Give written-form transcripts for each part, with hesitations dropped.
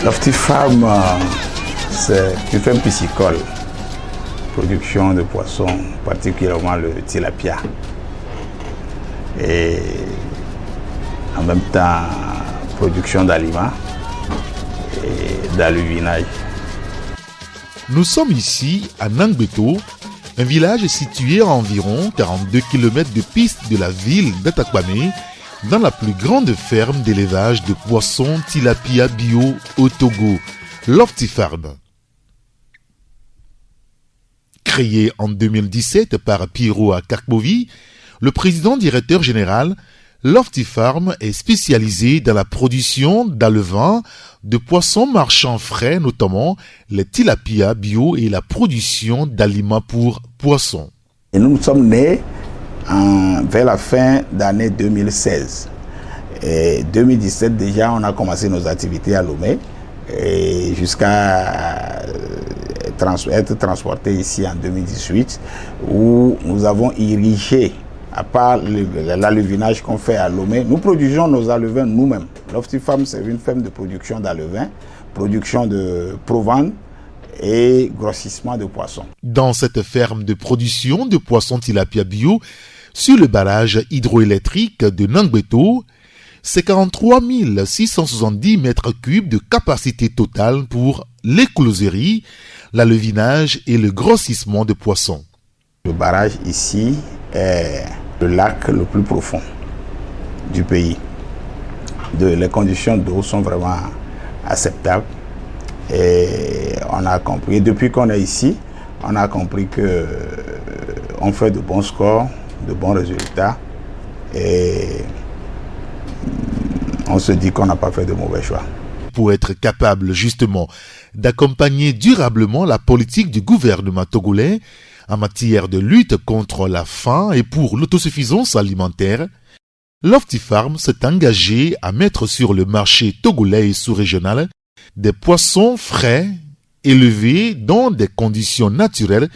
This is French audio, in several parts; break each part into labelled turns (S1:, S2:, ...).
S1: L'Optifarm, c'est une ferme piscicole, production de poissons, particulièrement le tilapia. Et en même temps, production d'aliments et d'aluvinage.
S2: Nous sommes ici à Nangbeto, un village situé à environ 42 km de piste de la ville d'Atakwame, dans la plus grande ferme d'élevage de poissons tilapia bio au Togo, l'Optifarm. Créé en 2017 par Piero Akakbovi, le président directeur général, l'Optifarm est spécialisé dans la production d'alevins, de poissons marchands frais, notamment les tilapia bio et la production d'aliments pour poissons.
S1: Et nous sommes nés vers la fin d'année 2016. Et 2017 déjà, on a commencé nos activités à Lomé et jusqu'à être transportés ici en 2018 où nous avons irrigué. À part l'aluvinage qu'on fait à Lomé, nous produisons nos alevins nous-mêmes. L'Optifarm, c'est une ferme de production d'alevins, production de provende et grossissement de poissons.
S2: Dans cette ferme de production de poissons tilapia bio, sur le barrage hydroélectrique de Nangbeto, c'est 43 670 mètres cubes de capacité totale pour l'écloserie, l'alevinage et le grossissement de poissons.
S1: Le barrage ici est le lac le plus profond du pays. Les conditions d'eau sont vraiment acceptables et on a compris, depuis qu'on est ici, on a compris que on fait de bons scores, de bons résultats et on se dit qu'on n'a pas fait de mauvais choix.
S2: Pour être capable justement d'accompagner durablement la politique du gouvernement togolais en matière de lutte contre la faim et pour l'autosuffisance alimentaire, l'Optifarm s'est engagé à mettre sur le marché togolais et sous-régional des poissons frais, élevés dans des conditions naturelles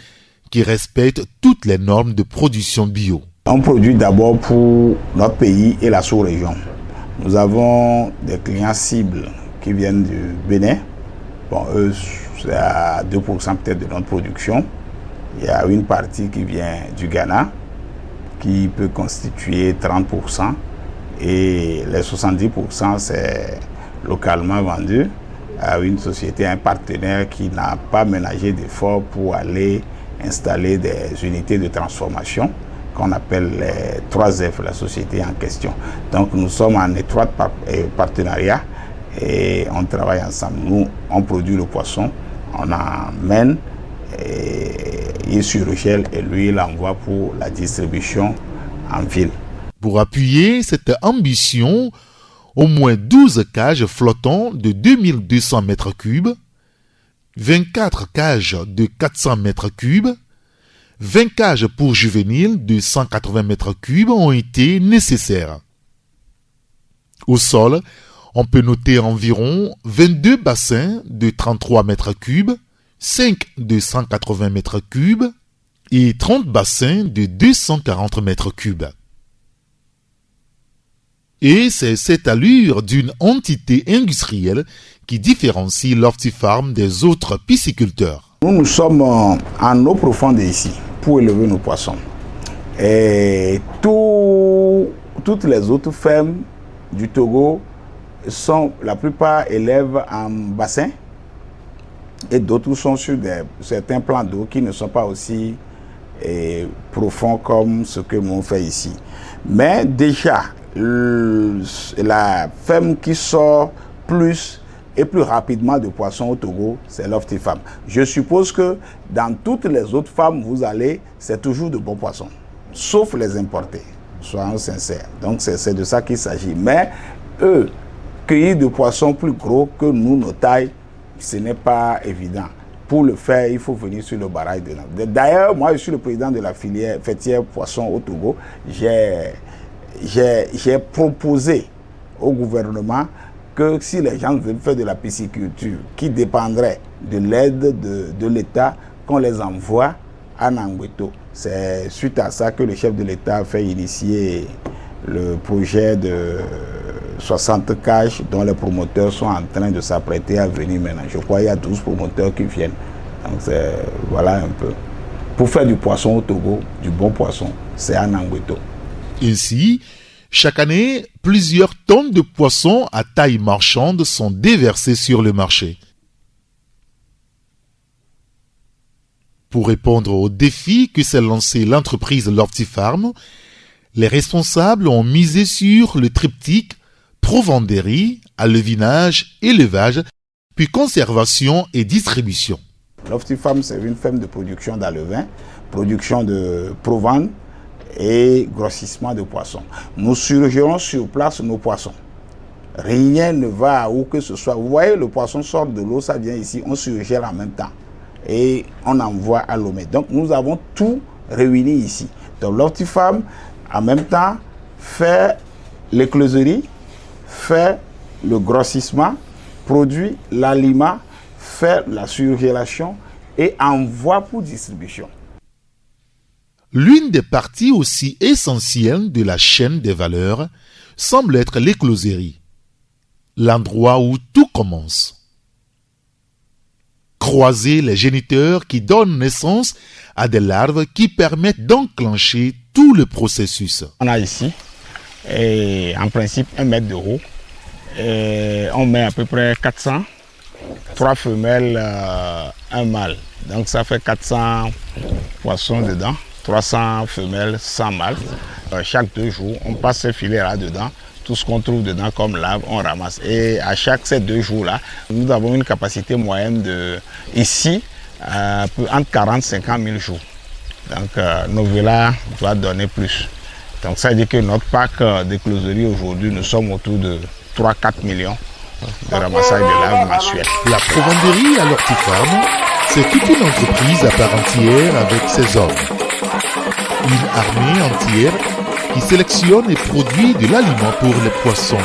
S2: qui respectent toutes les normes de production bio.
S1: On produit d'abord pour notre pays et la sous-région. Nous avons des clients cibles qui viennent du Bénin. Bon, eux, c'est à 2% peut-être de notre production. Il y a une partie qui vient du Ghana, qui peut constituer 30%. Et les 70%, c'est localement vendu à une société, un partenaire qui n'a pas ménagé d'efforts pour aller installer des unités de transformation qu'on appelle les 3F, la société en question. Donc nous sommes en étroit partenariat et on travaille ensemble. Nous, on produit le poisson, on emmène, il surgèle et lui, il envoie pour la distribution en ville.
S2: Pour appuyer cette ambition, au moins 12 cages flottants de 2200 mètres cubes, 24 cages de 400 mètres cubes, 20 cages pour juvéniles de 180 mètres cubes ont été nécessaires. Au sol, on peut noter environ 22 bassins de 33 mètres cubes, 5 de 180 mètres cubes et 30 bassins de 240 mètres cubes. Et c'est cette allure d'une entité industrielle qui différencie l'Optifarm des autres pisciculteurs.
S1: Nous sommes en eau profonde ici pour élever nos poissons. Et toutes les autres fermes du Togo la plupart élèvent en bassin et d'autres sont sur certains plans d'eau qui ne sont pas aussi profonds comme ce que l'on fait ici. Mais déjà, la ferme qui sort plus et plus rapidement de poissons au Togo, c'est l'Optifarm. Je suppose que dans toutes les autres fermes, vous allez, c'est toujours de bons poissons, sauf les importés, soyons sincères. Donc c'est de ça qu'il s'agit. Mais eux, cueillir de poissons plus gros que nous, nos tailles, ce n'est pas évident. Pour le faire, il faut venir sur le barrage de Nangbeto. D'ailleurs, moi, je suis le président de la filière fêtière poisson au Togo. J'ai proposé au gouvernement que si les gens veulent faire de la pisciculture qui dépendrait de l'aide de l'État, qu'on les envoie à Nangbeto. C'est suite à ça que le chef de l'État a fait initier le projet de 60 cages dont les promoteurs sont en train de s'apprêter à venir maintenant. Je crois qu'il y a 12 promoteurs qui viennent. Donc voilà un peu. Pour faire du poisson au Togo, du bon poisson, c'est à Nangweto.
S2: Ainsi, chaque année, plusieurs tonnes de poissons à taille marchande sont déversées sur le marché. Pour répondre au défi que s'est lancé l'entreprise Lofty-Farm, les responsables ont misé sur le triptyque provendérie, alevinage, élevage, puis conservation et distribution.
S1: Lofty-Farm, c'est une ferme de production d'alevin, production de provende et grossissement de poissons. Nous surgelons sur place nos poissons. Rien ne va à où que ce soit. Vous voyez, le poisson sort de l'eau, ça vient ici, on surgèle en même temps. Et on envoie à Lomé. Donc nous avons tout réuni ici. Donc Lofty-Farm, en même temps, fait l'écloserie, fait le grossissement, produit l'aliment, fait la surgélation et envoie pour distribution.
S2: L'une des parties aussi essentielles de la chaîne des valeurs semble être l'écloserie, l'endroit où tout commence. Croiser les géniteurs qui donnent naissance à des larves qui permettent d'enclencher tout le processus.
S1: On a ici, en principe, 1 mètre de haut. Et on met à peu près 400, 3 femelles, 1 mâle. Donc ça fait 400 poissons dedans, 300 femelles, 100 mâles. Chaque 2 jours, on passe ce filet là-dedans. Tout ce qu'on trouve dedans comme larve, on ramasse. Et à chaque ces 2 jours-là, nous avons une capacité moyenne de, ici, entre 40 et 50 000 jours. Donc nos villas doivent donner plus. Donc ça veut dire que notre parc d'écloserie aujourd'hui, nous sommes autour de 3-4 millions de ramassage de larves mensuelles.
S2: La provendérie à Lofty-Farm, c'est toute une entreprise à part entière avec ses hommes. Une armée entière qui sélectionne et produit de l'aliment pour les poissons.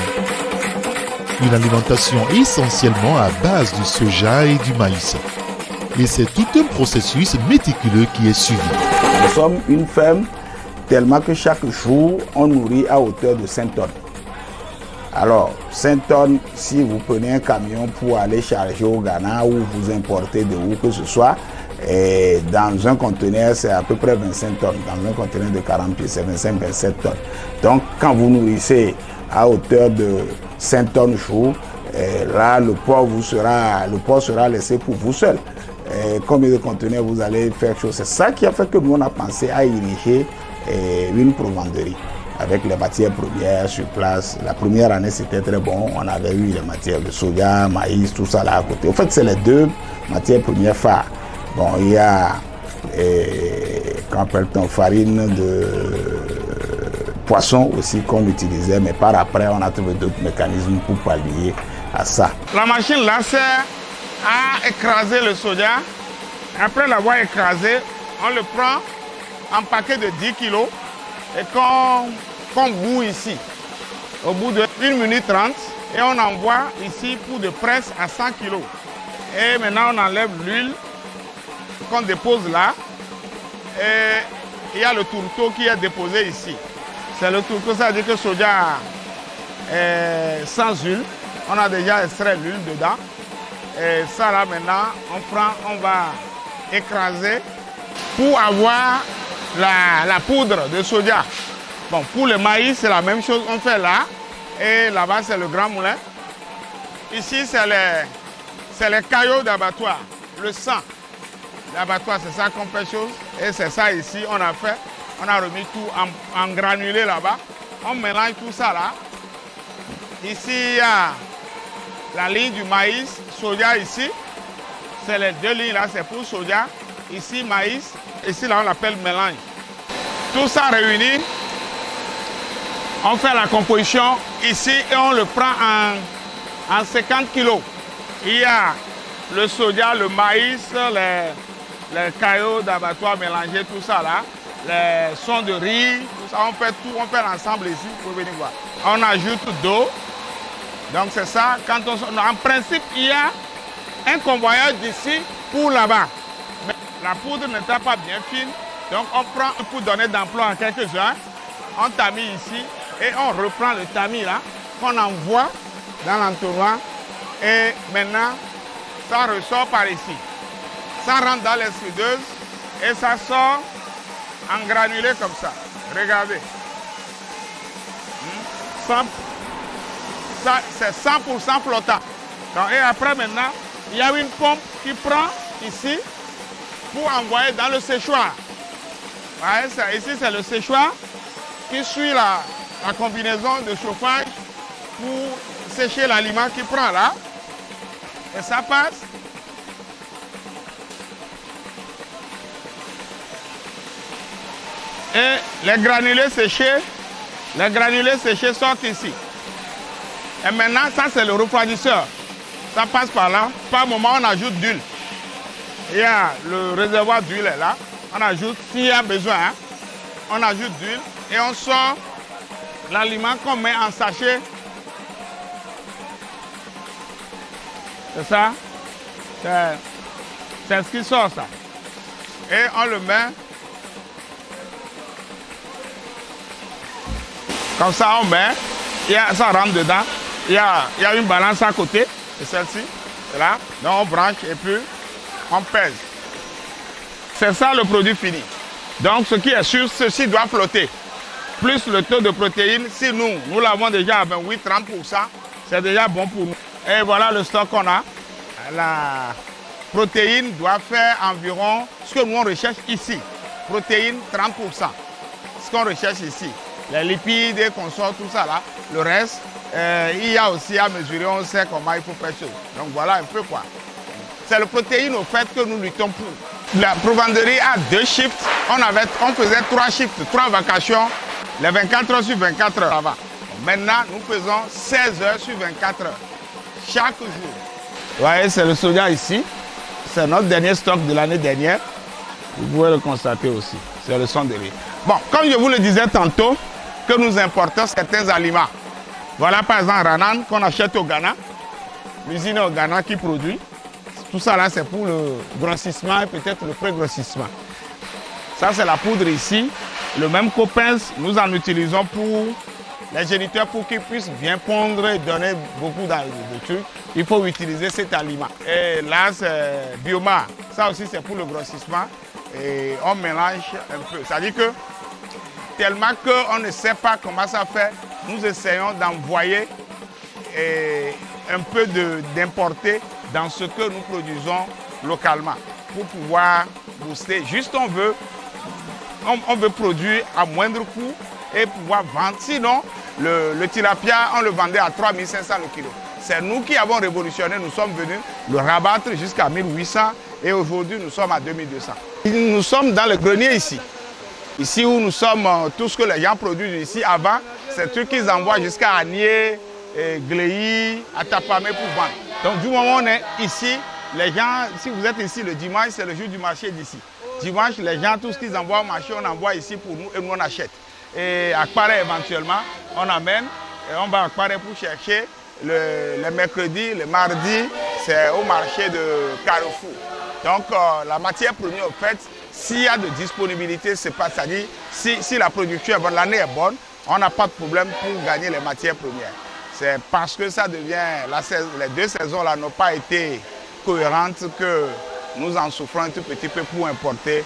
S2: Une alimentation essentiellement à base du soja et du maïs. Et c'est tout un processus méticuleux qui est suivi.
S1: Nous sommes une ferme tellement que chaque jour, on nourrit à hauteur de 5 tonnes. Alors, 5 tonnes, si vous prenez un camion pour aller charger au Ghana ou vous importez de où que ce soit, et dans un conteneur, c'est à peu près 25 tonnes. Dans un conteneur de 40 pieds, c'est 25-27 tonnes. Donc, quand vous nourrissez à hauteur de 5 tonnes jour, là, le port sera laissé pour vous seul. Combien de conteneurs vous allez faire chose? C'est ça qui a fait que nous, on a pensé à ériger une provendérie avec les matières premières sur place. La première année, c'était très bon. On avait eu les matières de soja, maïs, tout ça là à côté. En fait, c'est les 2 matières premières phares. Bon, il y a farine de poisson aussi qu'on utilisait, mais par après, on a trouvé d'autres mécanismes pour pallier à ça. La machine là sert à écraser le soja. Après l'avoir écrasé, on le prend en paquet de 10 kg et qu'on bout ici. Au bout de 1 minute 30, et on envoie ici pour de presse à 100 kg. Et maintenant, on enlève l'huile qu'on dépose là. Et il y a le tourteau qui est déposé ici. C'est le tourteau, ça veut dire que le soja est sans huile. On a déjà extrait l'huile dedans. Et ça là maintenant, on va écraser pour avoir la poudre de soja. Bon, pour le maïs, c'est la même chose, on fait là. Et là-bas, c'est le grand moulin. Ici, c'est les caillots d'abattoir, le sang. L'abattoir, c'est ça qu'on fait chose. Et c'est ça ici, on a remis tout en granulé là-bas. On mélange tout ça là. Ici, il y a la ligne du maïs, soja ici. C'est les 2 lignes là, c'est pour soja. Ici, maïs. Ici, là, on l'appelle mélange. Tout ça réuni, on fait la composition ici et on le prend en 50 kilos. Il y a le soja, le maïs, les caillots d'abattoir mélangés, tout ça là, les sons de riz, tout ça, on fait tout, on fait l'ensemble ici, vous pouvez venir voir. On ajoute d'eau, donc c'est ça, en principe, il y a un convoyage d'ici pour là-bas. Mais la poudre n'était pas bien fine, donc on prend pour donner d'emploi en quelques-uns, on tamise ici et on reprend le tamis là qu'on envoie dans l'entonnoir et maintenant ça ressort par ici. Ça rentre dans l'extrudeuse et ça sort en granulé comme ça. Regardez. Ça, c'est 100% flottant. Donc, et après maintenant, il y a une pompe qui prend ici pour envoyer dans le séchoir. Ouais, ça, ici, c'est le séchoir qui suit la combinaison de chauffage pour sécher l'aliment qui prend là. Et ça passe. Et les granulés séchés sortent ici. Et maintenant, ça c'est le refroidisseur. Ça passe par là. Par moment, on ajoute d'huile. Il y a le réservoir d'huile est là. On ajoute, s'il y a besoin, hein, on ajoute d'huile et on sort l'aliment qu'on met en sachet. C'est ça. C'est ce qui sort ça. Et on le met. Comme ça, on met. Ça rentre dedans. Il y a une balance à côté. C'est celle-ci. C'est là. Donc on branche et puis on pèse. C'est ça le produit fini. Donc ce qui est sûr, ceci doit flotter. Plus le taux de protéines, si nous l'avons déjà à 28-30%, c'est déjà bon pour nous. Et voilà le stock qu'on a. La protéine doit faire environ ce que nous on recherche ici. Protéines 30%. Ce qu'on recherche ici. Les lipides et qu'on sort tout ça là. Le reste, il y a aussi à mesurer, on sait comment il faut faire chose. Donc voilà un peu quoi. C'est le protéine au fait que nous luttons pour. La provenderie a 2 shifts. On faisait 3 shifts, 3 vacations, les 24 heures sur 24 heures. Ça va. Maintenant, nous faisons 16 heures sur 24 heures. Chaque jour. Vous voyez, c'est le soja ici. C'est notre dernier stock de l'année dernière. Vous pouvez le constater aussi. C'est le son de riz. Bon, comme je vous le disais tantôt, que nous importons certains aliments. Voilà par exemple Ranan qu'on achète au Ghana. L'usine au Ghana qui produit. Tout ça là, c'est pour le grossissement et peut-être le pré-grossissement. Ça, c'est la poudre ici. Le même copince, nous en utilisons pour les géniteurs pour qu'ils puissent bien pondre et donner beaucoup de trucs. Il faut utiliser cet aliment. Et là, c'est bioma. Ça aussi, c'est pour le grossissement. Et on mélange un peu. C'est-à-dire que tellement qu'on ne sait pas comment ça fait, nous essayons d'envoyer un peu d'importer dans ce que nous produisons localement pour pouvoir booster. Juste on veut produire à moindre coût et pouvoir vendre. Sinon, le tilapia, on le vendait à 3500 le kilo. C'est nous qui avons révolutionné, nous sommes venus le rabattre jusqu'à 1800 et aujourd'hui nous sommes à 2200. Nous sommes dans le grenier ici. Ici où nous sommes, tout ce que les gens produisent ici avant, c'est tout qu'ils envoient jusqu'à Agnier, Gléy, à Tapamé pour vendre. Donc du moment où on est ici, les gens, si vous êtes ici le dimanche, c'est le jour du marché d'ici. Dimanche, les gens, tout ce qu'ils envoient au marché, on envoie ici pour nous et nous on achète. Et à Kparé éventuellement, on amène et on va à Kparé pour chercher le mercredi, le mardi, c'est au marché de Carrefour. Donc la matière première, en fait, s'il y a de disponibilité, c'est pas, c'est-à-dire si la production est bonne, l'année est bonne, on n'a pas de problème pour gagner les matières premières. C'est parce que ça devient, les 2 saisons là n'ont pas été cohérentes que nous en souffrons un tout petit peu pour importer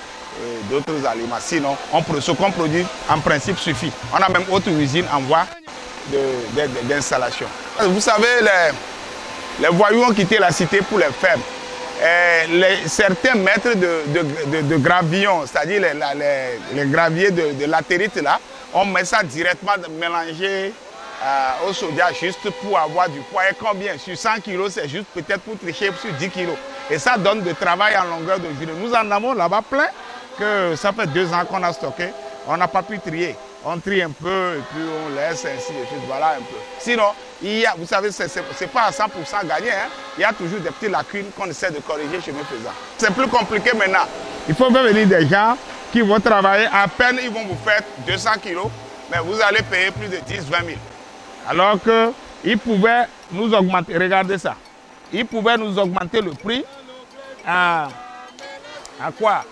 S1: d'autres aliments. Sinon, ce qu'on produit en principe suffit. On a même autre usine en voie d'installation. Vous savez, les voyous ont quitté la cité pour les faibles. Certains maîtres de gravillons, c'est-à-dire les graviers de latérite là, on met ça directement mélangé au soja juste pour avoir du poids. Et combien? Sur 100 kg, c'est juste peut-être pour tricher sur 10 kg. Et ça donne du travail en longueur de journée. Nous en avons là-bas plein, que ça fait 2 ans qu'on a stocké. On n'a pas pu trier. On trie un peu et puis on laisse ainsi de suite. Voilà un peu. Sinon, vous savez, ce n'est pas à 100% gagné. Hein. Il y a toujours des petites lacunes qu'on essaie de corriger chemin faisant. C'est plus compliqué maintenant. Il faut faire venir des gens qui vont travailler. À peine, ils vont vous faire 200 kilos, mais vous allez payer plus de 10-20 000. Alors qu'ils pouvaient nous augmenter. Regardez ça. Ils pouvaient nous augmenter le prix à quoi?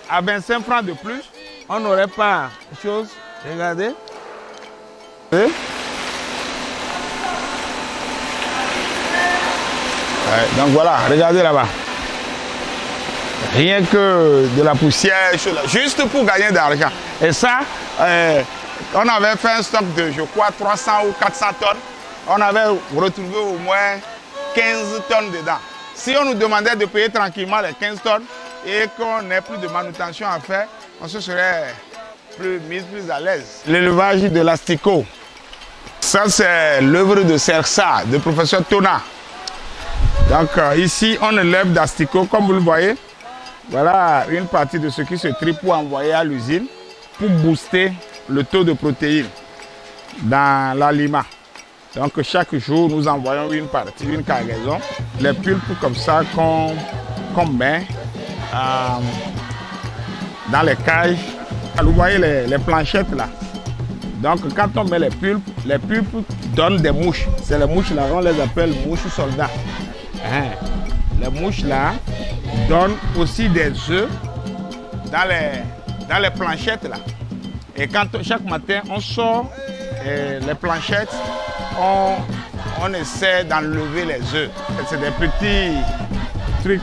S1: À 25 francs de plus. On n'aurait pas chose. Regardez. Ouais, donc voilà, regardez là-bas. Rien que de la poussière, juste pour gagner de l'argent. Et ça, on avait fait un stock de, je crois, 300 ou 400 tonnes. On avait retrouvé au moins 15 tonnes dedans. Si on nous demandait de payer tranquillement les 15 tonnes et qu'on n'ait plus de manutention à faire, on se serait mis plus à l'aise. L'élevage de l'asticot. Ça, c'est l'œuvre de Sersa, de professeur Tona. Donc ici, on élève d'asticot, comme vous le voyez. Voilà une partie de ce qui se trie pour envoyer à l'usine pour booster le taux de protéines dans l'aliment. Donc chaque jour, nous envoyons une partie, une cargaison, les pulpes comme ça qu'on met dans les cages. Vous voyez les planchettes là. Donc quand on met les pulpes donnent des mouches. C'est les mouches là, on les appelle mouches soldats. Les mouches là donnent aussi des œufs dans les planchettes là. Et quand chaque matin on sort les planchettes, on essaie d'enlever les œufs. C'est des petits trucs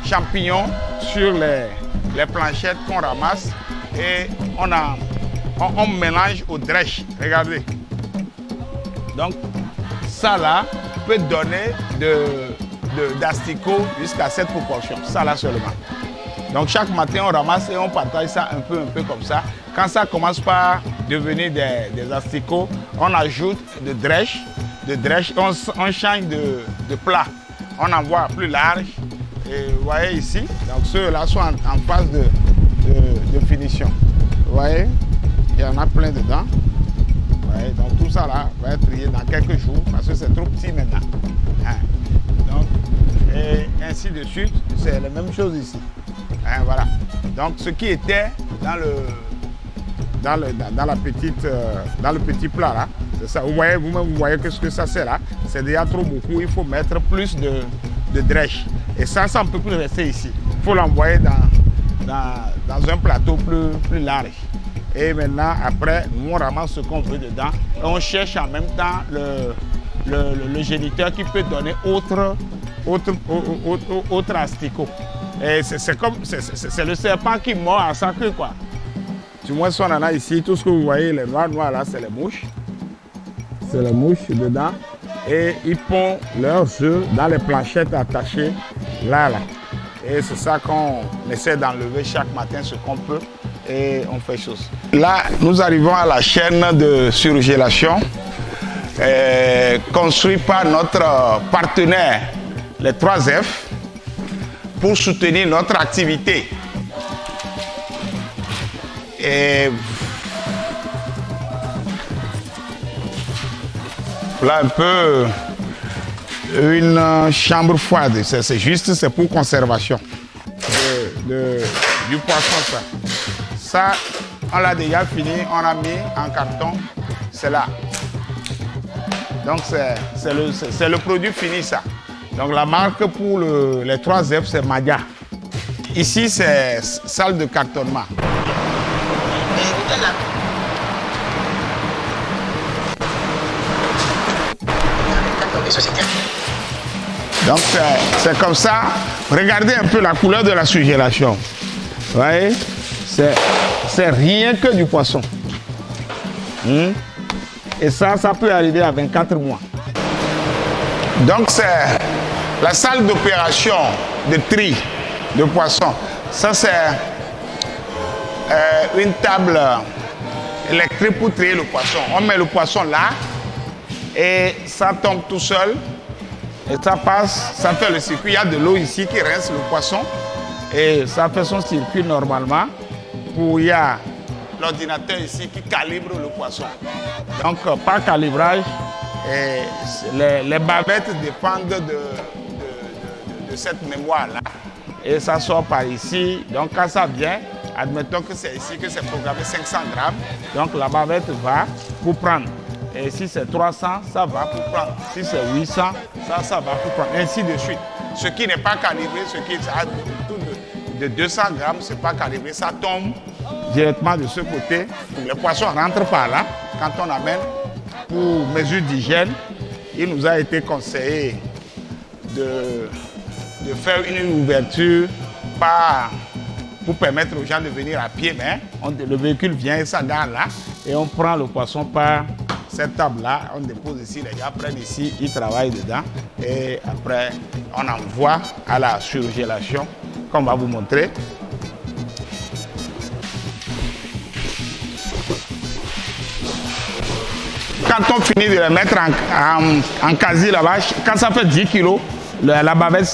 S1: champignons sur les planchettes qu'on ramasse et on mélange au drèche. Regardez. Donc ça là peut donner d'asticots jusqu'à cette proportion, ça là seulement. Donc chaque matin on ramasse et on partage ça un peu comme ça. Quand ça commence par devenir des asticots, on ajoute de drèche, on change de plat. On envoie plus large. Et vous voyez ici, donc ceux-là sont en phase de finition. Vous voyez, il y en a plein dedans. Vous voyez, donc tout ça là va être trié dans quelques jours parce que c'est trop petit maintenant. Donc, et ainsi de suite, c'est la même chose ici. Voilà. Donc ce qui était dans le petit plat là, c'est ça. Vous voyez, vous-même vous voyez que ce que ça c'est là, c'est déjà trop beaucoup. Il faut mettre plus de drèche. Et ça ne peut plus rester ici. Il faut l'envoyer dans un plateau plus large. Et maintenant, après, nous on ramasse ce qu'on veut dedans. Et on cherche en même temps le géniteur qui peut donner autre asticot. Et c'est le serpent qui mord à sa queue, quoi. Du moins, si on en a ici, tout ce que vous voyez, les noirs là, c'est les mouches. C'est les mouches dedans. Et ils pondent leurs œufs dans les planchettes attachées là. Et c'est ça qu'on essaie d'enlever chaque matin ce qu'on peut et on fait chose. Là, nous arrivons à la chaîne de surgélation construite par notre partenaire, les 3F, pour soutenir notre activité. Et là un peu une chambre froide, c'est pour conservation du poisson. Ça, on l'a déjà fini, on a mis en carton, c'est là. Donc c'est le produit fini ça. Donc la marque pour les 3F c'est Madia. Ici c'est salle de cartonnement. Donc c'est comme ça. Regardez un peu la couleur de la surgélation. Vous voyez, c'est rien que du poisson. Et ça peut arriver à 24 mois. Donc c'est la salle d'opération de tri de poissons. Ça c'est une table électrique pour trier le poisson. On met le poisson là et ça tombe tout seul. Et ça passe, ça fait le circuit. Il y a de l'eau ici qui rince le poisson. Et ça fait son circuit normalement. Il y a l'ordinateur ici qui calibre le poisson. Donc par calibrage, les bavettes dépendent de cette mémoire-là. Et ça sort par ici. Donc quand ça vient, admettons que c'est ici que c'est programmé 500 grammes. Donc la bavette va pour prendre. Et si c'est 300, ça va pour prendre. Si c'est 800, ça va pour prendre. Ainsi de suite. Ce qui n'est pas calibré, ce qui est de 200 grammes, ce n'est pas calibré. Ça tombe directement de ce côté. Les poissons rentrent par là. Quand on amène pour mesure d'hygiène, il nous a été conseillé de faire une ouverture pour permettre aux gens de venir à pied, mais le véhicule vient et s'agarre là et on prend le poisson par cette table-là, on dépose ici, les gars prennent ici, ils travaillent dedans et après on envoie à la surgélation qu'on va vous montrer. Quand on finit de les mettre en casier là-bas, quand ça fait 10 kilos, la bavette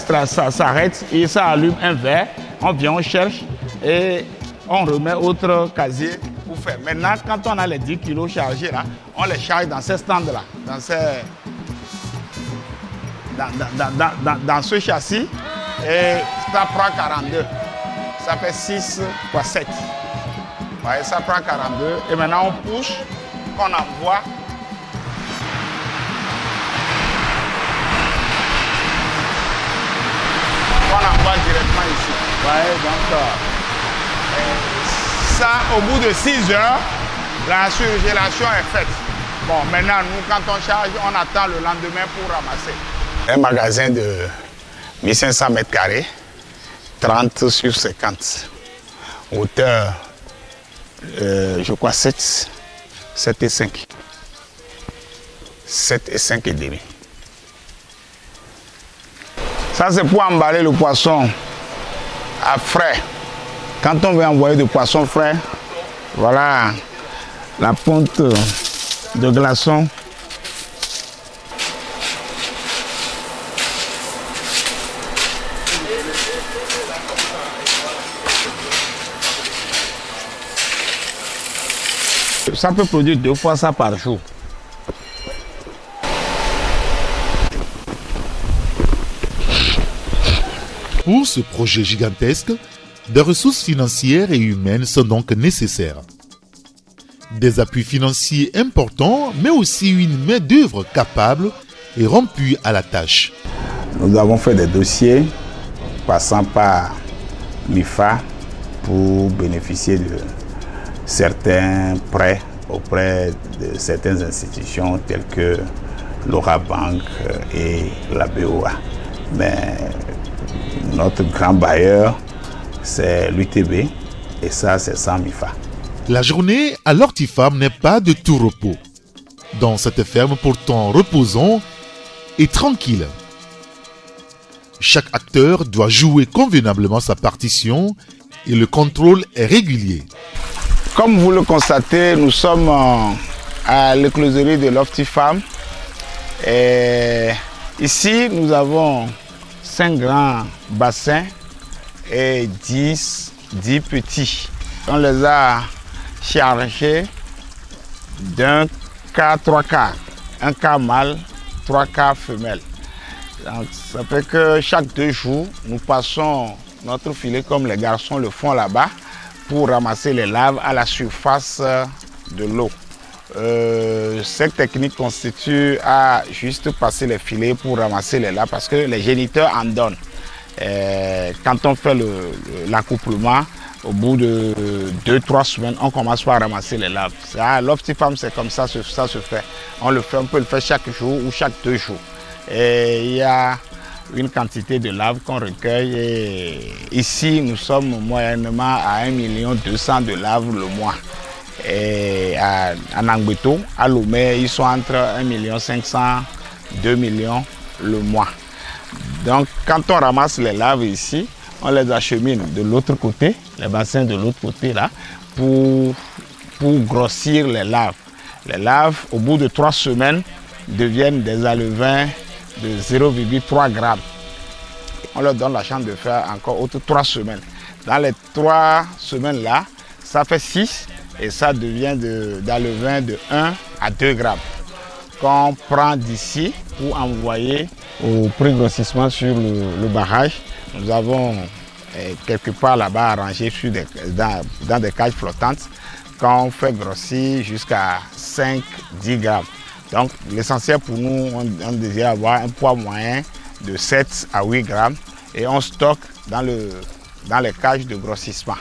S1: s'arrête et ça allume un verre. On vient, on cherche et on remet autre casier pour faire. Maintenant, quand on a les 10 kilos chargés là, on les charge dans ces stands-là, dans ce châssis. Et ça prend 42. Ça fait 6 x 7. Ouais, ça prend 42. Et maintenant, on pousse, qu'on envoie. On envoie directement ici. Ouais, donc, ça, au bout de 6 heures, la surgélation est faite. Bon, maintenant, nous, quand on charge, on attend le lendemain pour ramasser. Un magasin de 1500 mètres carrés, 30 sur 50. Hauteur, je crois, 7 et 5. 7 et 5 et demi. Ça, c'est pour emballer le poisson à frais. Quand on veut envoyer du poisson frais, voilà la ponte de glaçons. Ça peut produire 2 fois ça par jour.
S2: Pour ce projet gigantesque, des ressources financières et humaines sont donc nécessaires. Des appuis financiers importants, mais aussi une main-d'œuvre capable et rompue à la tâche.
S1: Nous avons fait des dossiers passant par MIFA pour bénéficier de certains prêts auprès de certaines institutions telles que l'Ora Bank et la BOA. Mais notre grand bailleur, c'est l'UTB et ça, c'est sans MIFA.
S2: La journée à l'Hortifam n'est pas de tout repos. Dans cette ferme pourtant reposant et tranquille. Chaque acteur doit jouer convenablement sa partition et le contrôle est régulier.
S1: Comme vous le constatez, nous sommes à l'écloserie de l'Hortifam. Ici, nous avons 5 grands bassins et 10 petits. On les a chargés d'un quart, 3 quarts. Un quart mâle, 3 quarts femelle. Donc, ça fait que chaque 2 jours, nous passons notre filet comme les garçons le font là-bas pour ramasser les larves à la surface de l'eau. Cette technique constitue à juste passer les filets pour ramasser les larves parce que les géniteurs en donnent. Quand on fait l'accouplement, au bout de 2-3 semaines, on commence par ramasser les larves. À l'Hortifam, c'est comme ça, ça se fait. On peut le faire chaque jour ou chaque 2 jours. Et il y a une quantité de larves qu'on recueille. Et ici, nous sommes moyennement à 1 200 000 de larves le mois. Et à Nangbeto, à Lomé, ils sont entre 1 500 000 2 millions le mois. Donc, quand on ramasse les larves ici, on les achemine de l'autre côté, les bassins de l'autre côté là, pour grossir les larves. Les larves, au bout de 3 semaines, deviennent des alevins de 0,3 grammes. On leur donne la chance de faire encore autres 3 semaines. Dans les 3 semaines là, ça fait 6 et ça devient d'alevins de 1 à 2 grammes. Qu'on prend d'ici pour envoyer au pré-grossissement sur le barrage. Nous avons quelque part là-bas arrangé dans des cages flottantes qu'on fait grossir jusqu'à 5-10 grammes. Donc l'essentiel pour nous, on désire avoir un poids moyen de 7 à 8 grammes et on stocke dans les cages de grossissement.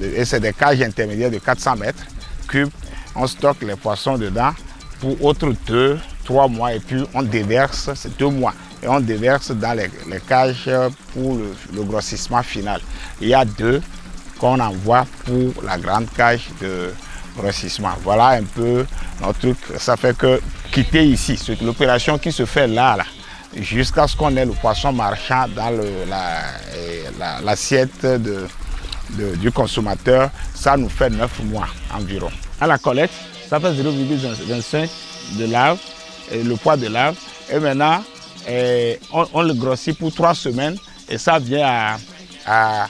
S1: Et c'est des cages intermédiaires de 400 mètres cubes. On stocke les poissons dedans pour autres 3 mois et puis on déverse, c'est 2 mois. Et on déverse dans les cages pour le grossissement final. Il y a 2 qu'on envoie pour la grande cage de grossissement. Voilà un peu notre truc. Ça fait que quitter ici, l'opération qui se fait là jusqu'à ce qu'on ait le poisson marchand dans l'assiette du consommateur, ça nous fait 9 mois environ. À la collecte, ça fait 0,25 de lave, le poids de lave. Et maintenant, on le grossit pour 3 semaines et ça vient à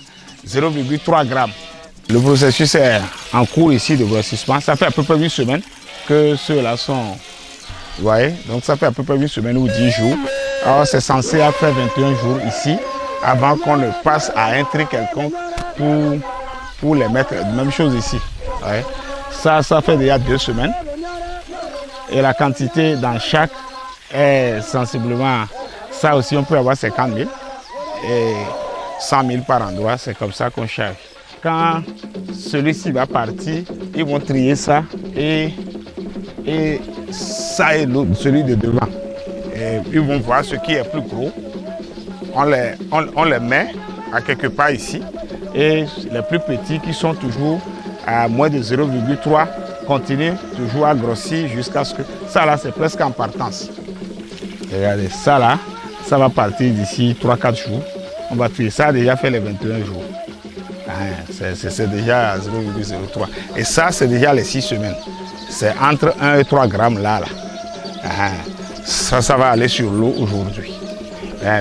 S1: 0,3 grammes. Le processus est en cours ici de grossissement. Ça fait à peu près 8 semaines que ceux-là sont... Vous voyez, donc ça fait à peu près 8 semaines ou 10 jours. Alors c'est censé faire 21 jours ici avant qu'on ne passe à un tri quelconque pour les mettre. Même chose ici. Ouais. Ça fait déjà 2 semaines. Et la quantité dans chaque est sensiblement... Ça aussi, on peut avoir 50 000 et 100 000 par endroit. C'est comme ça qu'on charge. Quand celui-ci va partir, ils vont trier ça et ça et l'autre, celui de devant. Et ils vont voir ce qui est plus gros. On les met à quelque part ici. Et les plus petits qui sont toujours à moins de 0,3 continuent toujours à grossir jusqu'à ce que... Ça là, c'est presque en partance. Regardez, ça là, ça va partir d'ici 3-4 jours. On va trier. Ça a déjà fait les 21 jours. C'est déjà 0,03. Et ça, c'est déjà les 6 semaines. C'est entre 1 et 3 grammes là. Ça va aller sur l'eau aujourd'hui.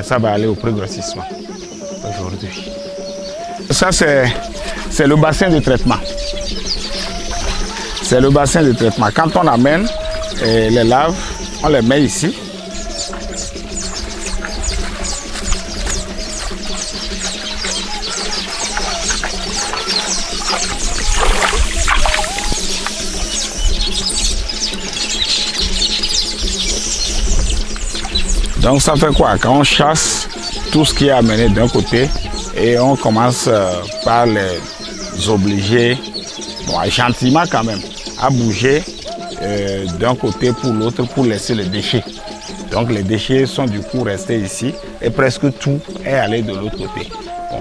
S1: Ça va aller au pré-grossissement aujourd'hui. Ça, c'est le bassin de traitement. C'est le bassin de traitement. Quand on amène les laves, on les met ici. Donc ça fait quoi? Quand on chasse tout ce qui est amené d'un côté et on commence par les obliger, gentiment quand même, à bouger d'un côté pour l'autre pour laisser les déchets. Donc les déchets sont du coup restés ici et presque tout est allé de l'autre côté. Bon.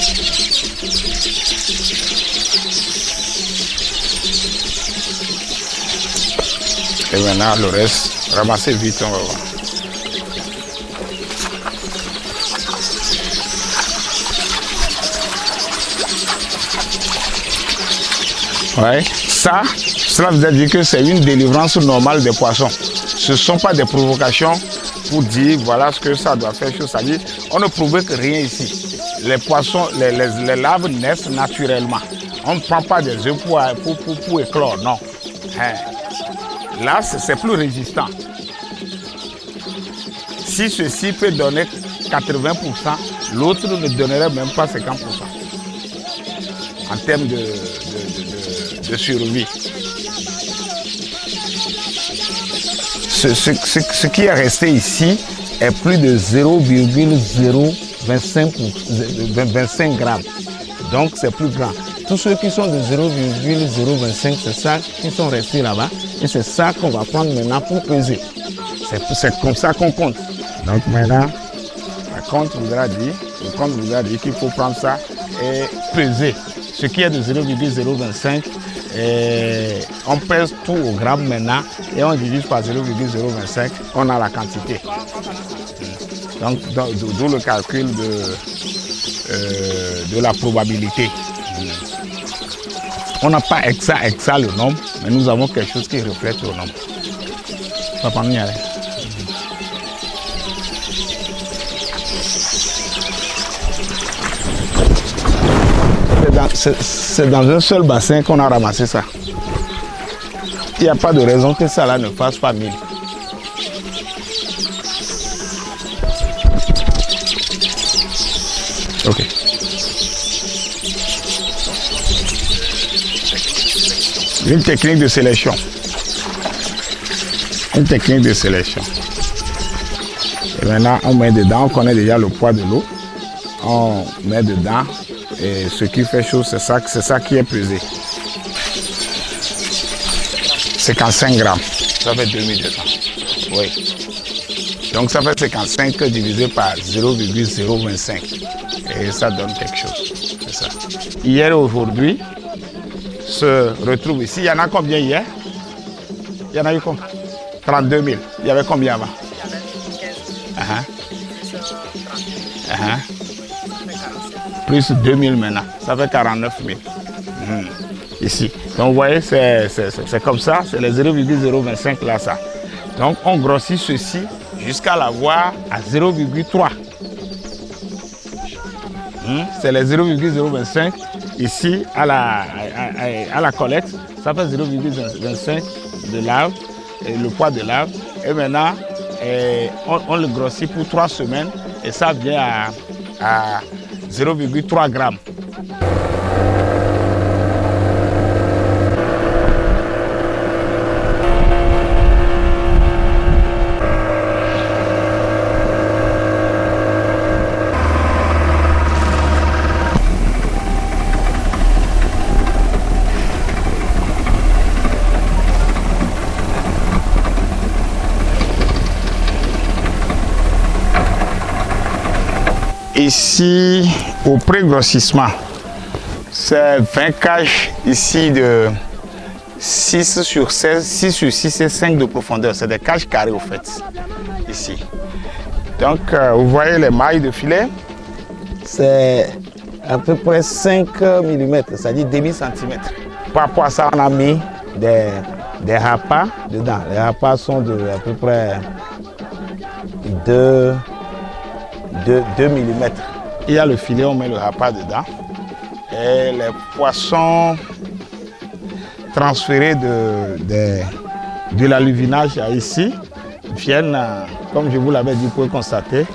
S1: Et maintenant le reste, ramasser vite, on va voir. Ouais. Cela veut dire que c'est une délivrance normale des poissons. Ce ne sont pas des provocations pour dire voilà ce que ça doit faire. Ça dit, on ne provoque rien ici. Les poissons, les larves naissent naturellement. On ne prend pas des œufs pour éclore, non. Là, c'est plus résistant. Si ceci peut donner 80%, l'autre ne donnerait même pas 50%. En termes de survie. Ce qui est resté ici est plus de 0,025 grammes. Donc c'est plus grand. Tous ceux qui sont de 0,025, c'est ça qui sont restés là-bas. Et c'est ça qu'on va prendre maintenant pour peser. C'est comme ça qu'on compte. Donc maintenant, le compte voudra dire qu'il faut prendre ça et peser. Ce qui est de 0,025, on pèse tout au gramme maintenant et on divise par 0,025, on a la quantité. Donc, d'où le calcul de la probabilité. On n'a pas exact le nombre, mais nous avons quelque chose qui reflète le nombre. Ça va y aller. C'est dans un seul bassin qu'on a ramassé ça. Il n'y a pas de raison que ça là ne fasse pas 1000. Ok. Une technique de sélection. Une technique de sélection. Et maintenant, on met dedans, on connaît déjà le poids de l'eau. On met dedans. Et ce qui fait chaud, c'est ça qui est pesé. 55 grammes. Ça fait 2200. Oui. Donc ça fait 55 divisé par 0,025. Et ça donne quelque chose. C'est ça. Hier et aujourd'hui se retrouvent ici. Il y en a combien hier? Il y en a eu combien? 32 000. Il y avait combien avant? Il y avait 15 plus 2 000 maintenant. Ça fait 49 000. Ici. Donc vous voyez, c'est comme ça. C'est les 0,025 là, ça. Donc on grossit ceci jusqu'à l'avoir à 0,3. C'est les 0,025 ici à la collecte. Ça fait 0,25 de lave, le poids de lave. Et maintenant, on le grossit pour 3 semaines et ça vient à 0,3 grammes. Ici, au pré-grossissement, c'est 20 cages ici de 6 sur 16, 6 sur 6 et 5 de profondeur. C'est des cages carrées au fait, ici. Donc, vous voyez les mailles de filet, c'est à peu près 5 mm, c'est-à-dire demi centimètre. Par rapport à ça, on a mis des râpas dedans. Les râpas sont de à peu près 2 mm. Il y a le filet, on met le râpas dedans. Et les poissons transférés de l'aluvinage à ici viennent, comme je vous l'avais dit, vous pouvez constater,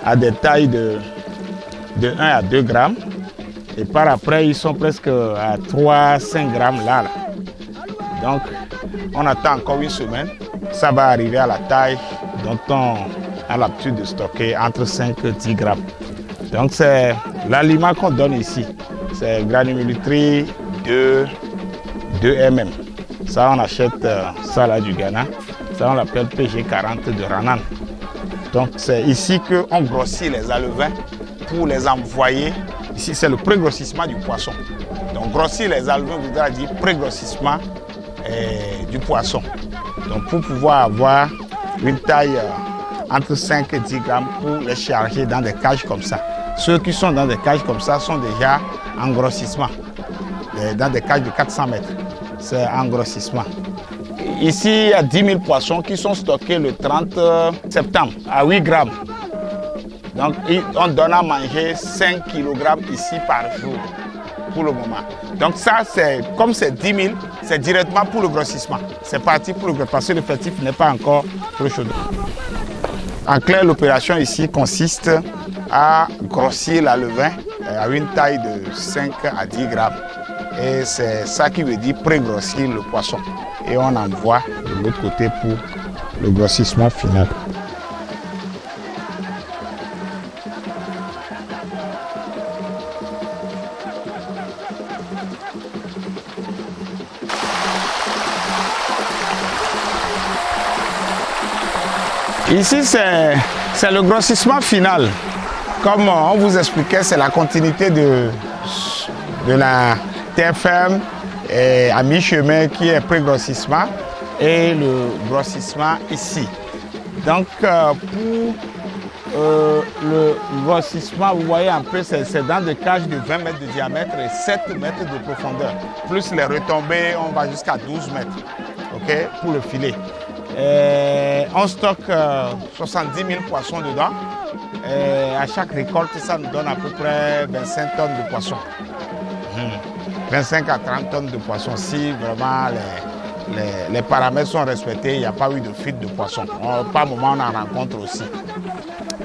S1: à des tailles de 1 à 2 grammes. Et par après, ils sont presque à 3-5 grammes là. Donc, on attend encore une semaine. Ça va arriver à la taille dont on a l'habitude de stocker entre 5 et 10 grammes. Donc c'est l'aliment qu'on donne ici. C'est granulométrie 2 mm. Ça on achète ça là du Ghana. Ça on l'appelle PG40 de Ranan. Donc c'est ici qu'on grossit les alevins pour les envoyer. Ici c'est le pré-grossissement du poisson. Donc grossir les alevins voudra dire pré-grossissement du poisson. Donc pour pouvoir avoir une taille entre 5 et 10 grammes pour les charger dans des cages comme ça. Ceux qui sont dans des cages comme ça sont déjà en grossissement, dans des cages de 400 mètres. C'est en grossissement. Ici, il y a 10 000 poissons qui sont stockés le 30 septembre à 8 grammes. Donc, on donne à manger 5 kg ici par jour pour le moment. Donc ça, comme c'est 10 000, c'est directement pour le grossissement. C'est parti pour le grossissement parce que le festif n'est pas encore trop chaud. En clair, l'opération ici consiste à grossir l'alevin à une taille de 5 à 10 grammes. Et c'est ça qui veut dire pré-grossir le poisson. Et on envoie de l'autre côté pour le grossissement final. Ici, c'est le grossissement final. Comme on vous expliquait, c'est la continuité de la terre ferme à mi-chemin qui est pré-grossissement et le grossissement ici. Donc, pour le grossissement, vous voyez un peu, c'est dans des cages de 20 mètres de diamètre et 7 mètres de profondeur. Plus les retombées, on va jusqu'à 12 mètres, okay, pour le filet. On stocke 70 000 poissons dedans. À chaque récolte, ça nous donne à peu près 25 tonnes de poissons. 25 à 30 tonnes de poissons. Si vraiment les paramètres sont respectés, il n'y a pas eu de fuite de poissons. Par moment, on en rencontre aussi.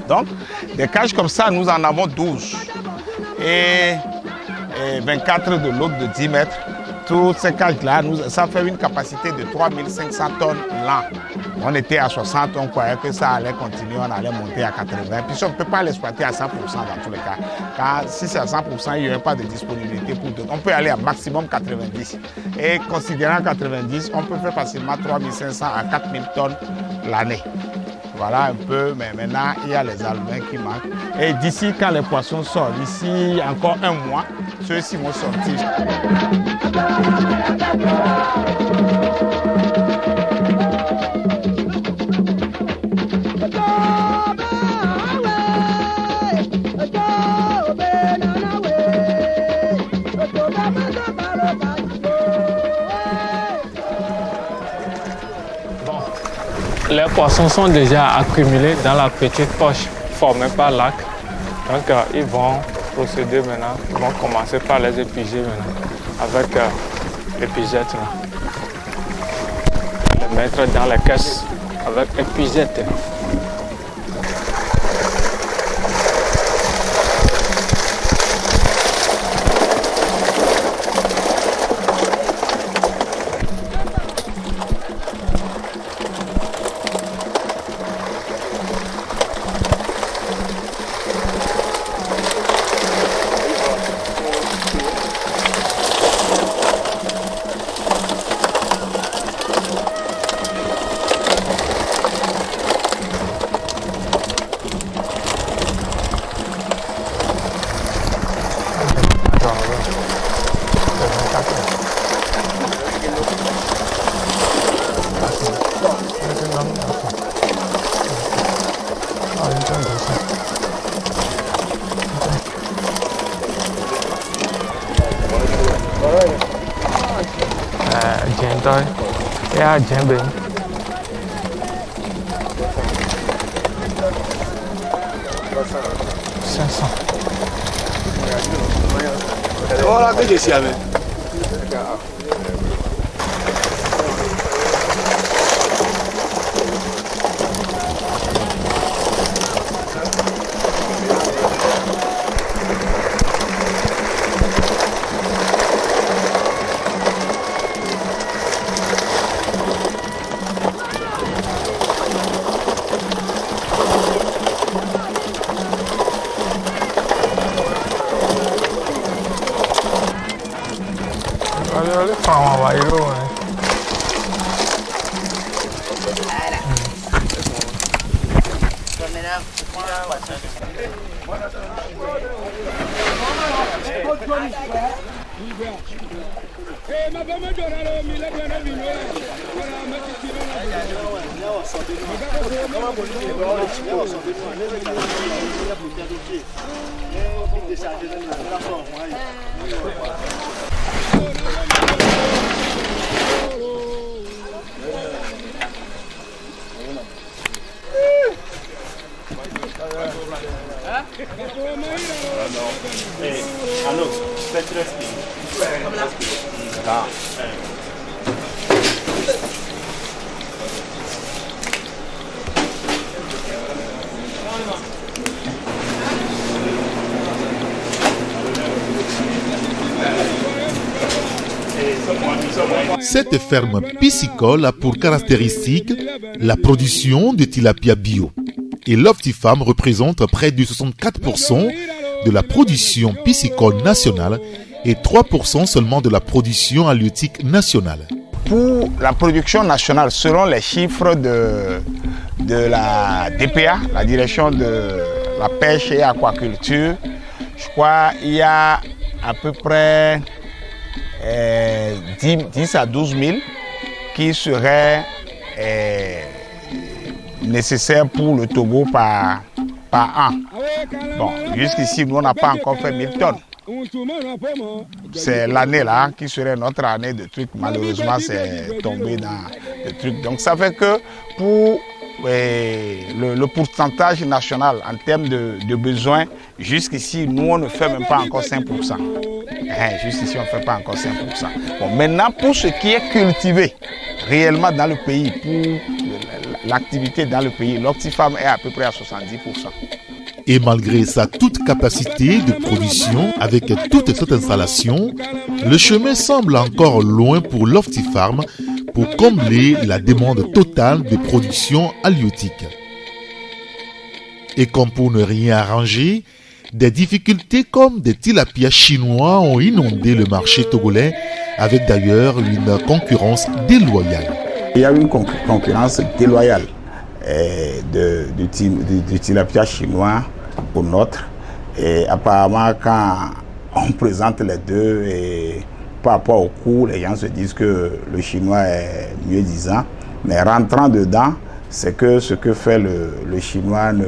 S1: Donc, des cages comme ça, nous en avons 12. Et 24 de l'autre de 10 mètres. Toutes ces cages-là, ça fait une capacité de 3500 tonnes l'an. On était à 60, on croyait que ça allait continuer, on allait monter à 80. Puis on ne peut pas l'exploiter à 100% dans tous les cas. Car si c'est à 100%, il n'y aurait pas de disponibilité pour d'autres. On peut aller à maximum 90. Et considérant 90, on peut faire facilement 3500 à 4000 tonnes l'année. Voilà un peu, mais maintenant il y a les alevins qui manquent. Et d'ici, quand les poissons sortent, d'ici encore un mois, ceux-ci vont sortir.
S3: Les poissons sont déjà accumulés dans la petite poche formée par l'arc. Donc ils vont procéder maintenant, ils vont commencer par les épiger maintenant avec l'épigette. Les mettre dans les caisses avec épigette. Ya jembe 500.
S4: Voilà que je suis avec.
S3: Olha calma, vai eu.
S2: Cette ferme piscicole a pour caractéristique la production de tilapia bio. Et l'Optifarm représente près de 64% de la production piscicole nationale et 3% seulement de la production halieutique nationale.
S1: Pour la production nationale, selon les chiffres de la DPA, la direction de la pêche et aquaculture, je crois qu'il y a à peu près 10 à 12 000 qui seraient nécessaires pour le Togo par an. Bon, jusqu'ici, nous, on n'a pas encore fait 1000 tonnes. C'est l'année là qui serait notre année de trucs. Malheureusement, c'est tombé dans le truc. Donc, ça fait que pour le pourcentage national en termes de besoins, jusqu'ici, nous, on ne fait même pas encore 5%. Jusqu'ici, on ne fait pas encore 5%. Bon, maintenant, pour ce qui est cultivé réellement dans le pays, pour l'activité dans le pays, l'Optifarm est à peu près à 70%.
S2: Et malgré sa toute capacité de production, avec toute cette installation, le chemin semble encore loin pour l'Optifarm pour combler la demande totale de production halieutique. Et comme pour ne rien arranger, des difficultés comme des tilapias chinois ont inondé le marché togolais, avec d'ailleurs une concurrence déloyale.
S1: Il y a une concurrence déloyale. de tilapia chinois au nôtre. Et apparemment, quand on présente les deux, et par rapport au coût, les gens se disent que le chinois est mieux disant. Mais rentrant dedans, c'est que ce que fait le chinois ne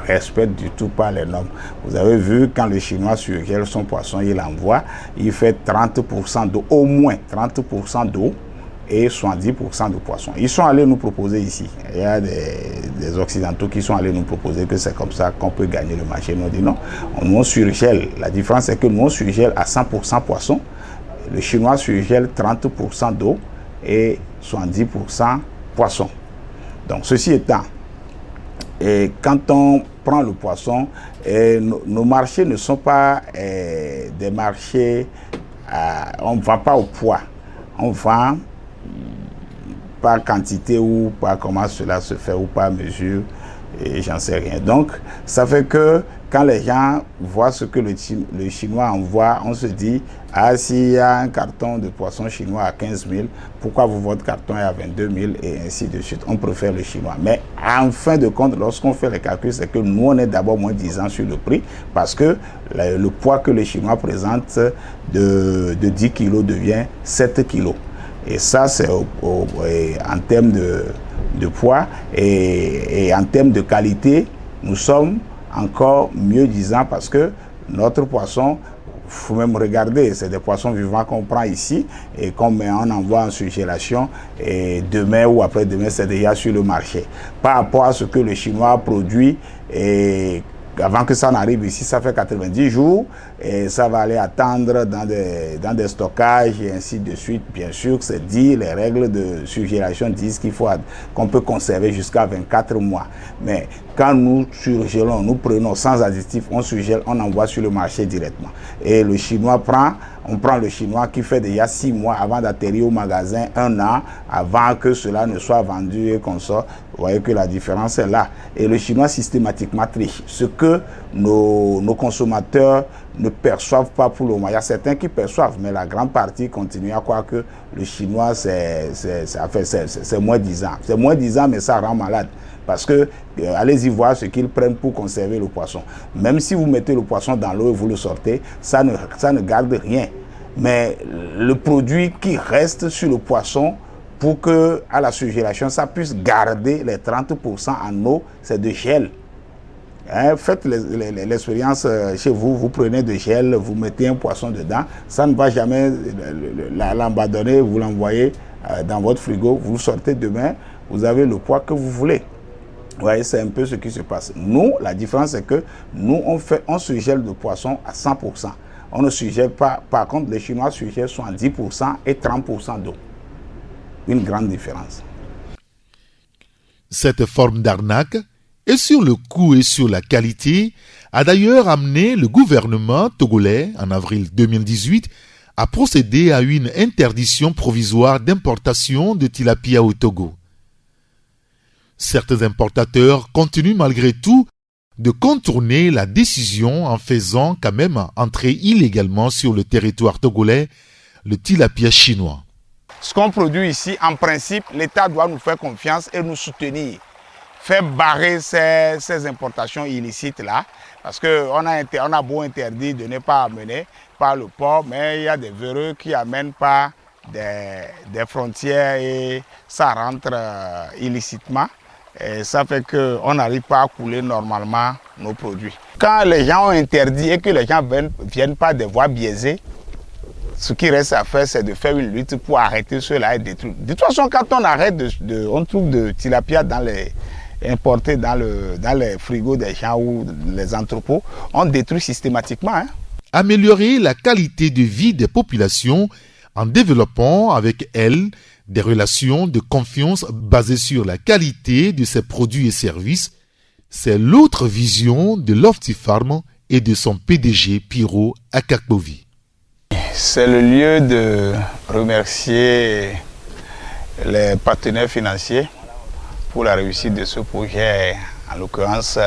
S1: respecte du tout pas les normes. Vous avez vu, quand le chinois surgèle son poisson, il envoie, il fait 30% d'eau, au moins 30% d'eau et 70% de poisson. Ils sont allés nous proposer ici. Il y a des Occidentaux qui sont allés nous proposer que c'est comme ça qu'on peut gagner le marché. Nous on dit non, on surgèle. La différence c'est que nous on surgèle à 100% poisson. Le chinois surgèle 30% d'eau et 70% poisson. Donc, ceci étant, et quand on prend le poisson, nos marchés ne sont pas des marchés, on ne vend pas au poids, on vend par quantité ou par comment cela se fait ou par mesure, et j'en sais rien. Donc, ça fait que quand les gens voient ce que le chinois envoie, on se dit, ah, s'il y a un carton de poisson chinois à 15 000, pourquoi votre carton est à 22 000 et ainsi de suite. On préfère le chinois. Mais en fin de compte, lorsqu'on fait les calculs, c'est que nous, on est d'abord moins 10 ans sur le prix parce que le poids que le chinois présente de 10 kg devient 7 kg. Et ça, c'est en termes de poids et en termes de qualité, nous sommes encore mieux disant parce que notre poisson, il faut même regarder, c'est des poissons vivants qu'on prend ici et qu'on envoie en surgélation et demain ou après-demain, c'est déjà sur le marché. Par rapport à ce que le chinois produit et avant que ça n'arrive ici, ça fait 90 jours et ça va aller attendre dans des stockages et ainsi de suite. Bien sûr, c'est dit, les règles de surgélation disent qu'on peut conserver jusqu'à 24 mois. Mais quand nous surgélons, nous prenons sans additif, on surgèle, on envoie sur le marché directement. Et le chinois on prend le chinois qui fait déjà 6 mois avant d'atterrir au magasin, 1 an avant que cela ne soit vendu et qu'on sort. Vous voyez que la différence est là. Et le chinois systématiquement triche. Ce que nos consommateurs ne perçoivent pas pour le moment. Il y a certains qui perçoivent, mais la grande partie continue à croire que le chinois, c'est moins 10 ans. C'est moins 10 ans, mais ça rend malade. Parce que, allez-y voir ce qu'ils prennent pour conserver le poisson. Même si vous mettez le poisson dans l'eau et vous le sortez, ça ne garde rien. Mais le produit qui reste sur le poisson, pour que à la surgélation, ça puisse garder les 30% en eau, c'est de gel. Faites l'expérience chez vous, vous prenez de gel, vous mettez un poisson dedans, ça ne va jamais l'abandonner, vous l'envoyez dans votre frigo, vous le sortez demain, vous avez le poids que vous voulez. Vous voyez, c'est un peu ce qui se passe. Nous, la différence, c'est que nous, on surgèle de poisson à 100%. On ne surgèle pas, par contre, les Chinois surgèlent 70% et 30% d'eau. Une grande différence.
S2: Cette forme d'arnaque, et sur le coût et sur la qualité, a d'ailleurs amené le gouvernement togolais, en avril 2018, à procéder à une interdiction provisoire d'importation de tilapia au Togo. Certains importateurs continuent malgré tout de contourner la décision en faisant quand même entrer illégalement sur le territoire togolais le tilapia chinois.
S1: Ce qu'on produit ici, en principe, l'État doit nous faire confiance et nous soutenir. Faire barrer ces importations illicites-là, parce qu'on a beau interdire de ne pas amener par le port, mais il y a des véreux qui amènent par des frontières et ça rentre illicitement. Et ça fait qu'on n'arrive pas à couler normalement nos produits. Quand les gens ont interdit et que les gens viennent par des voies biaisées, ce qui reste à faire, c'est de faire une lutte pour arrêter cela et détruire. De toute façon, quand on arrête, on trouve de tilapia importé dans les frigos des gens ou les entrepôts, on détruit systématiquement.
S2: Améliorer la qualité de vie des populations en développant avec elles des relations de confiance basées sur la qualité de ses produits et services, c'est l'autre vision de Lofty Farm et de son PDG Piro Akakbovi.
S1: C'est le lieu de remercier les partenaires financiers pour la réussite de ce projet, en l'occurrence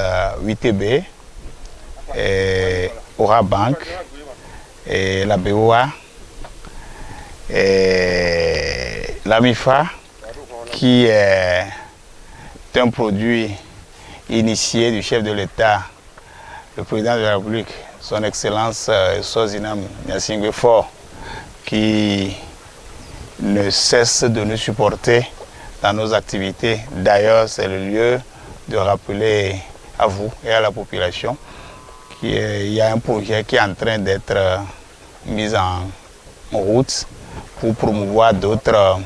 S1: 8TB, et Aura Bank, et la BOA, et la MIFA, qui est C'est un produit initié du chef de l'État, le président de la République, son Excellence Sozinam Gnassingbé Faure, qui ne cesse de nous supporter dans nos activités. D'ailleurs, c'est le lieu de rappeler à vous et à la population qu'il y a un projet qui est en train d'être mis en route pour promouvoir d'autres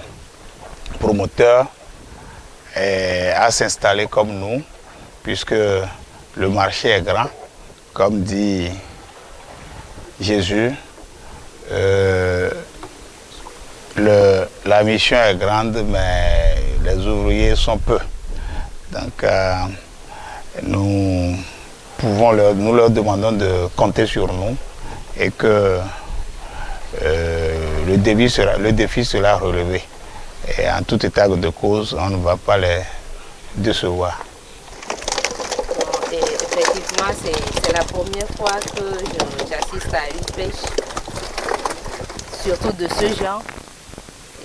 S1: promoteurs à s'installer comme nous, puisque le marché est grand, comme dit Jésus. La mission est grande, mais les ouvriers sont peu. Donc, nous leur demandons de compter sur nous et que le défi sera relevé. Et en tout état de cause, on ne va pas les décevoir.
S5: Et effectivement, c'est la première fois que j'assiste à une pêche, surtout de ce genre.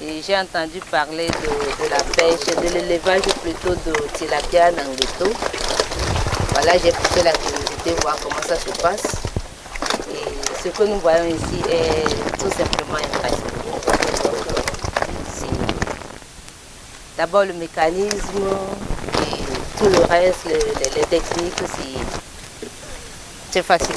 S5: Et j'ai entendu parler de la pêche, de l'élevage plutôt de tilapia nangueto. Voilà, j'ai poussé la curiosité voir comment ça se passe. Et ce que nous voyons ici est tout simplement impressionnant. D'abord le mécanisme et tout le reste, les techniques, c'est facile.